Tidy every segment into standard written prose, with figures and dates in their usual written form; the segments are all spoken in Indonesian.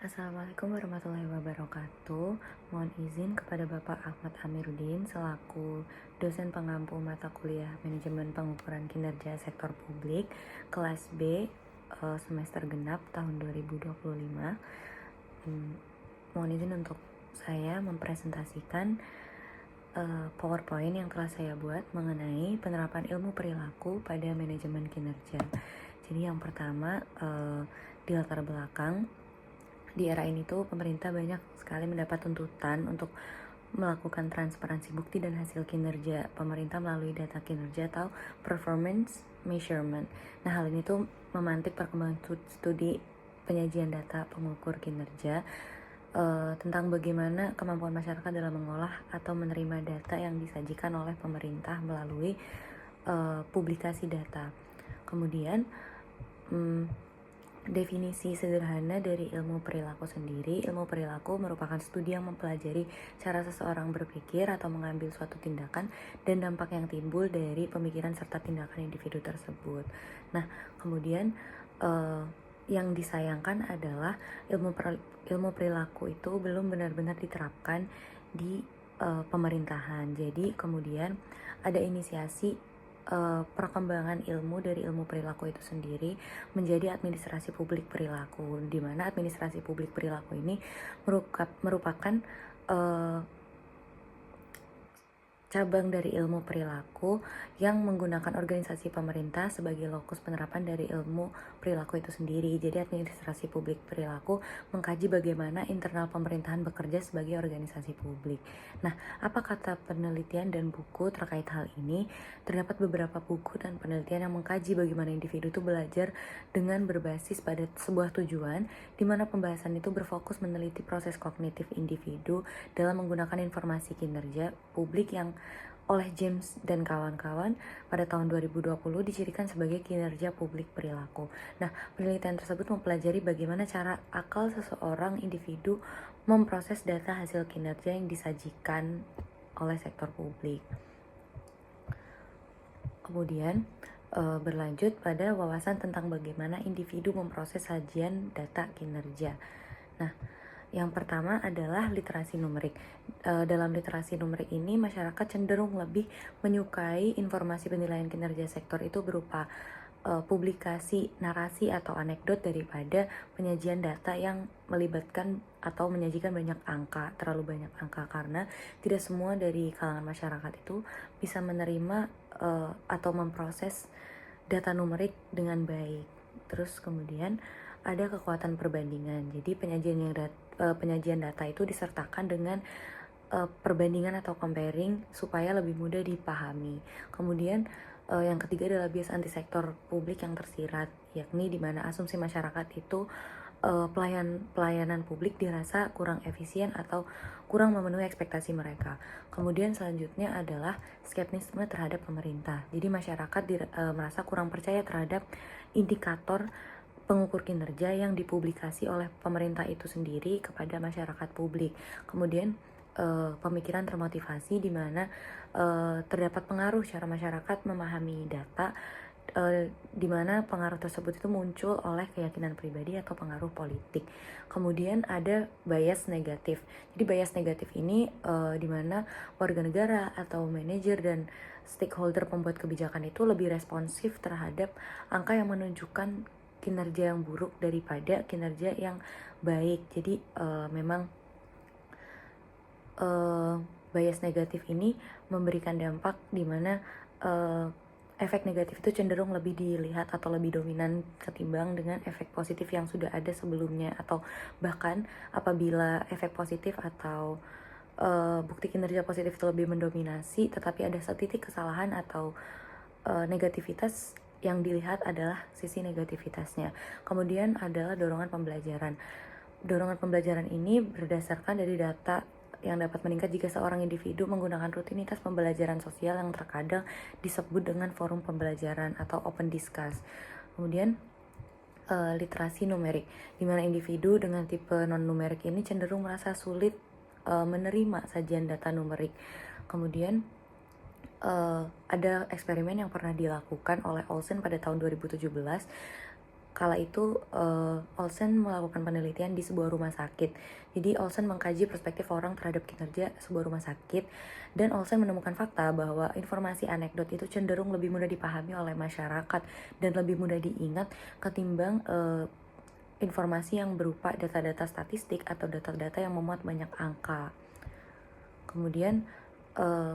Assalamualaikum warahmatullahi wabarakatuh. Mohon izin kepada Bapak Ahmad Amiruddin selaku dosen pengampu mata kuliah Manajemen Pengukuran Kinerja Sektor Publik kelas B semester genap tahun 2025. Mohon izin untuk saya mempresentasikan PowerPoint yang telah saya buat mengenai penerapan ilmu perilaku pada manajemen kinerja. Jadi yang pertama, di latar belakang, di era ini tuh pemerintah banyak sekali mendapat tuntutan untuk melakukan transparansi bukti dan hasil kinerja pemerintah melalui data kinerja atau performance measurement. Nah, hal ini tuh memantik perkembangan studi penyajian data pengukur kinerja tentang bagaimana kemampuan masyarakat dalam mengolah atau menerima data yang disajikan oleh pemerintah melalui publikasi data. Kemudian definisi sederhana dari ilmu perilaku sendiri. Ilmu perilaku merupakan studi yang mempelajari cara seseorang berpikir atau mengambil suatu tindakan dan dampak yang timbul dari pemikiran serta tindakan individu tersebut. Nah, kemudian yang disayangkan adalah ilmu perilaku itu belum benar-benar diterapkan di pemerintahan. Jadi kemudian ada inisiasi perkembangan ilmu dari ilmu perilaku itu sendiri menjadi administrasi publik perilaku, di mana administrasi publik perilaku ini merupakan cabang dari ilmu perilaku yang menggunakan organisasi pemerintah sebagai lokus penerapan dari ilmu perilaku itu sendiri. Jadi administrasi publik perilaku mengkaji bagaimana internal pemerintahan bekerja sebagai organisasi publik. Nah, apa kata penelitian dan buku terkait hal ini? Terdapat beberapa buku dan penelitian yang mengkaji bagaimana individu itu belajar dengan berbasis pada sebuah tujuan, di mana pembahasan itu berfokus meneliti proses kognitif individu dalam menggunakan informasi kinerja publik yang oleh James dan kawan-kawan pada tahun 2020 dicirikan sebagai kinerja publik perilaku. Nah, penelitian tersebut mempelajari bagaimana cara akal seseorang individu memproses data hasil kinerja yang disajikan oleh sektor publik. Kemudian berlanjut pada wawasan tentang bagaimana individu memproses sajian data kinerja. Nah, yang pertama adalah literasi numerik. Dalam literasi numerik ini, masyarakat cenderung lebih menyukai informasi penilaian kinerja sektor itu berupa publikasi, narasi, atau anekdot daripada penyajian data yang melibatkan atau menyajikan banyak angka, terlalu banyak angka, karena tidak semua dari kalangan masyarakat itu bisa menerima atau memproses data numerik dengan baik. Terus kemudian ada kekuatan perbandingan. Jadi penyajian data itu disertakan dengan perbandingan atau comparing supaya lebih mudah dipahami. Kemudian yang ketiga adalah bias anti sektor publik yang tersirat, yakni di mana asumsi masyarakat itu pelayanan publik dirasa kurang efisien atau kurang memenuhi ekspektasi mereka. Kemudian selanjutnya adalah skeptisisme terhadap pemerintah. Jadi masyarakat merasa kurang percaya terhadap indikator pengukur kinerja yang dipublikasi oleh pemerintah itu sendiri kepada masyarakat publik. Kemudian pemikiran termotivasi di mana terdapat pengaruh cara masyarakat memahami data, di mana pengaruh tersebut itu muncul oleh keyakinan pribadi atau pengaruh politik. Kemudian ada bias negatif. Jadi bias negatif ini di mana warga negara atau manajer dan stakeholder pembuat kebijakan itu lebih responsif terhadap angka yang menunjukkan kinerja yang buruk daripada kinerja yang baik. Jadi memang bias negatif ini memberikan dampak di mana efek negatif itu cenderung lebih dilihat atau lebih dominan ketimbang dengan efek positif yang sudah ada sebelumnya, atau bahkan apabila efek positif atau bukti kinerja positif itu lebih mendominasi, tetapi ada setitik kesalahan atau negativitas yang dilihat adalah sisi negativitasnya. Kemudian adalah dorongan pembelajaran. Dorongan pembelajaran ini berdasarkan dari data yang dapat meningkat jika seorang individu menggunakan rutinitas pembelajaran sosial yang terkadang disebut dengan forum pembelajaran atau open discuss. Kemudian literasi numerik, di mana individu dengan tipe non-numerik ini cenderung merasa sulit menerima sajian data numerik. Kemudian ada eksperimen yang pernah dilakukan oleh Olsen pada tahun 2017 kala itu Olsen melakukan penelitian di sebuah rumah sakit. Jadi Olsen mengkaji perspektif orang terhadap kinerja sebuah rumah sakit, dan Olsen menemukan fakta bahwa informasi anekdot itu cenderung lebih mudah dipahami oleh masyarakat dan lebih mudah diingat ketimbang informasi yang berupa data-data statistik atau data-data yang memuat banyak angka. Kemudian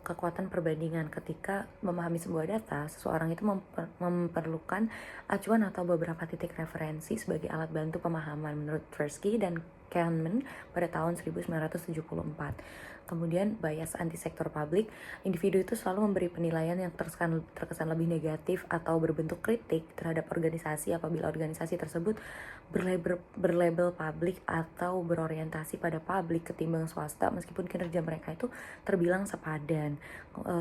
kekuatan perbandingan. Ketika memahami sebuah data, seseorang itu memerlukan acuan atau beberapa titik referensi sebagai alat bantu pemahaman menurut Tversky dan Kahneman pada tahun 1974. Kemudian bias anti-sektor publik, individu itu selalu memberi penilaian yang terkesan lebih negatif atau berbentuk kritik terhadap organisasi apabila organisasi tersebut berlabel publik atau berorientasi pada publik ketimbang swasta, meskipun kinerja mereka itu terbilang sepadan.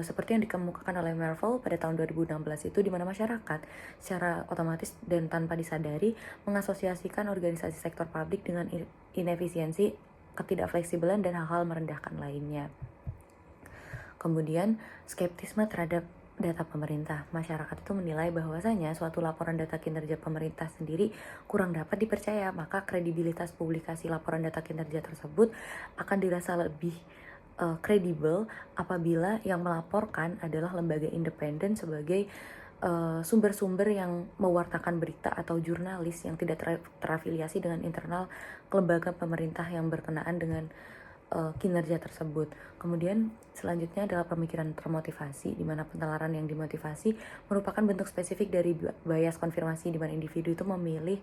Seperti yang dikemukakan oleh Merkel pada tahun 2016 itu, di mana masyarakat secara otomatis dan tanpa disadari mengasosiasikan organisasi sektor publik dengan inefisiensi, ketidakfleksibelan, dan hal-hal merendahkan lainnya. Kemudian skeptisme terhadap data pemerintah. Masyarakat itu menilai bahwasanya suatu laporan data kinerja pemerintah sendiri kurang dapat dipercaya, maka kredibilitas publikasi laporan data kinerja tersebut akan dirasa lebih kredibel apabila yang melaporkan adalah lembaga independen sebagai sumber-sumber yang mewartakan berita atau jurnalis yang tidak terafiliasi dengan internal lembaga pemerintah yang berkenaan dengan kinerja tersebut. Kemudian selanjutnya adalah pemikiran termotivasi, di mana penalaran yang dimotivasi merupakan bentuk spesifik dari bias konfirmasi, di mana individu itu memilih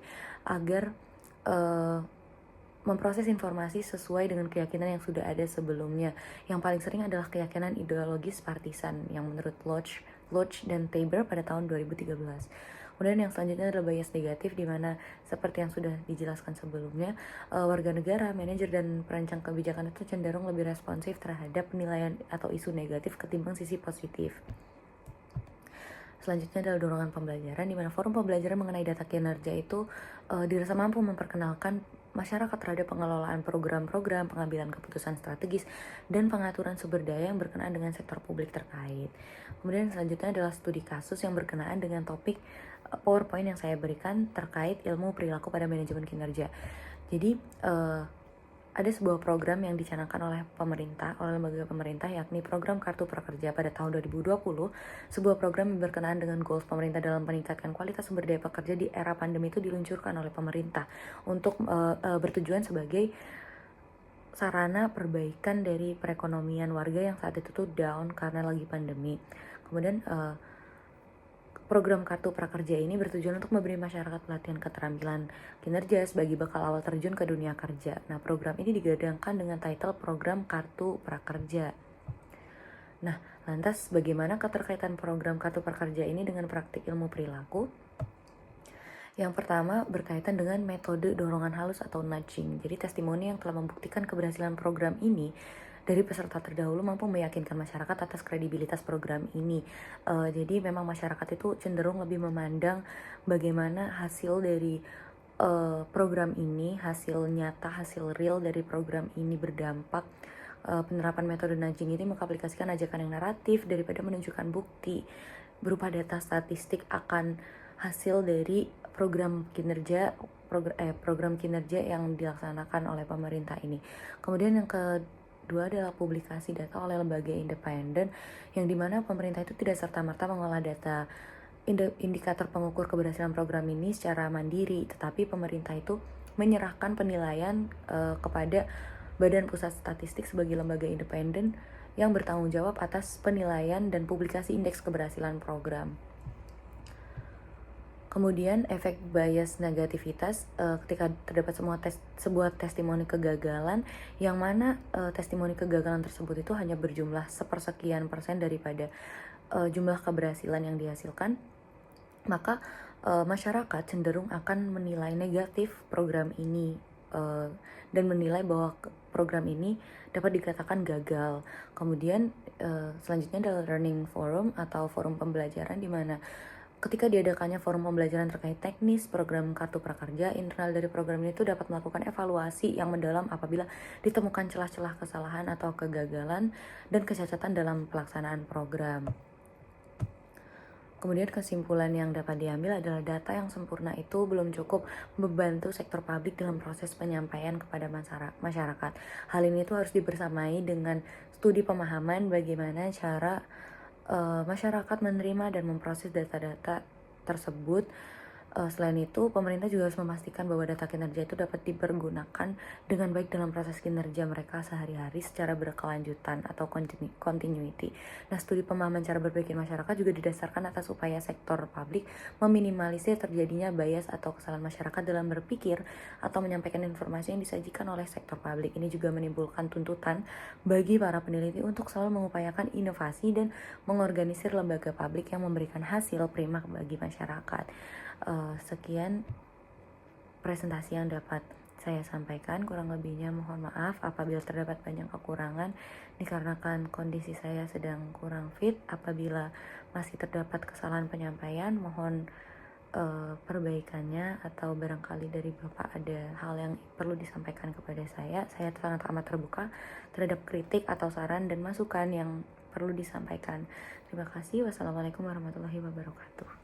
agar memproses informasi sesuai dengan keyakinan yang sudah ada sebelumnya. Yang paling sering adalah keyakinan ideologis partisan yang menurut Lodge dan Tabor pada tahun 2013. Kemudian yang selanjutnya adalah bias negatif, di mana seperti yang sudah dijelaskan sebelumnya, warga negara, manajer, dan perancang kebijakan itu cenderung lebih responsif terhadap penilaian atau isu negatif ketimbang sisi positif. Selanjutnya adalah dorongan pembelajaran, di mana forum pembelajaran mengenai data kinerja itu dirasa mampu memperkenalkan masyarakat terhadap pengelolaan program-program, pengambilan keputusan strategis, dan pengaturan sumber daya yang berkenaan dengan sektor publik terkait. Kemudian selanjutnya adalah studi kasus yang berkenaan dengan topik PowerPoint yang saya berikan terkait ilmu perilaku pada manajemen kinerja. Jadi ada sebuah program yang dicanangkan oleh lembaga pemerintah, yakni program Kartu Prakerja pada tahun 2020, sebuah program yang berkenaan dengan goals pemerintah dalam meningkatkan kualitas sumber daya pekerja di era pandemi itu diluncurkan oleh pemerintah untuk bertujuan sebagai sarana perbaikan dari perekonomian warga yang saat itu tuh down karena lagi pandemi. Kemudian program Kartu Prakerja ini bertujuan untuk memberi masyarakat pelatihan keterampilan kinerja sebagai bekal awal terjun ke dunia kerja. Nah, program ini digadangkan dengan title Program Kartu Prakerja. Nah, lantas bagaimana keterkaitan program Kartu Prakerja ini dengan praktik ilmu perilaku? Yang pertama berkaitan dengan metode dorongan halus atau nudging. Jadi testimoni yang telah membuktikan keberhasilan program ini dari peserta terdahulu mampu meyakinkan masyarakat atas kredibilitas program ini. Jadi memang masyarakat itu cenderung lebih memandang bagaimana hasil dari program ini, hasil nyata, hasil real dari program ini berdampak. Penerapan metode nudging ini mengaplikasikan ajakan yang naratif daripada menunjukkan bukti berupa data statistik akan hasil dari program kinerja yang dilaksanakan oleh pemerintah ini. Kemudian yang kedua adalah publikasi data oleh lembaga independen, yang dimana pemerintah itu tidak serta-merta mengolah data indikator pengukur keberhasilan program ini secara mandiri, tetapi pemerintah itu menyerahkan penilaian kepada Badan Pusat Statistik sebagai lembaga independen yang bertanggung jawab atas penilaian dan publikasi indeks keberhasilan program. Kemudian efek bias negativitas ketika terdapat sebuah testimoni kegagalan, yang mana testimoni kegagalan tersebut itu hanya berjumlah sepersekian persen daripada jumlah keberhasilan yang dihasilkan, maka masyarakat cenderung akan menilai negatif program ini dan menilai bahwa program ini dapat dikatakan gagal. Kemudian selanjutnya adalah learning forum atau forum pembelajaran, di mana ketika diadakannya forum pembelajaran terkait teknis program Kartu Prakerja, internal dari program itu dapat melakukan evaluasi yang mendalam apabila ditemukan celah-celah kesalahan atau kegagalan dan kecacatan dalam pelaksanaan program. Kemudian kesimpulan yang dapat diambil adalah data yang sempurna itu belum cukup membantu sektor publik dalam proses penyampaian kepada masyarakat. Hal ini tuh harus dibersamai dengan studi pemahaman bagaimana cara masyarakat menerima dan memproses data-data tersebut. Selain itu, pemerintah juga harus memastikan bahwa data kinerja itu dapat dipergunakan dengan baik dalam proses kinerja mereka sehari-hari secara berkelanjutan atau continuity. Nah, studi pemahaman cara berpikir masyarakat juga didasarkan atas upaya sektor publik meminimalisir terjadinya bias atau kesalahan masyarakat dalam berpikir atau menyampaikan informasi yang disajikan oleh sektor publik. Ini juga menimbulkan tuntutan bagi para peneliti untuk selalu mengupayakan inovasi dan mengorganisir lembaga publik yang memberikan hasil prima bagi masyarakat. Sekian presentasi yang dapat saya sampaikan, kurang lebihnya mohon maaf apabila terdapat banyak kekurangan dikarenakan kondisi saya sedang kurang fit. Apabila masih terdapat kesalahan penyampaian, mohon perbaikannya, atau barangkali dari Bapak ada hal yang perlu disampaikan kepada saya sangat amat terbuka terhadap kritik atau saran dan masukan yang perlu disampaikan. Terima kasih. Wassalamualaikum warahmatullahi wabarakatuh.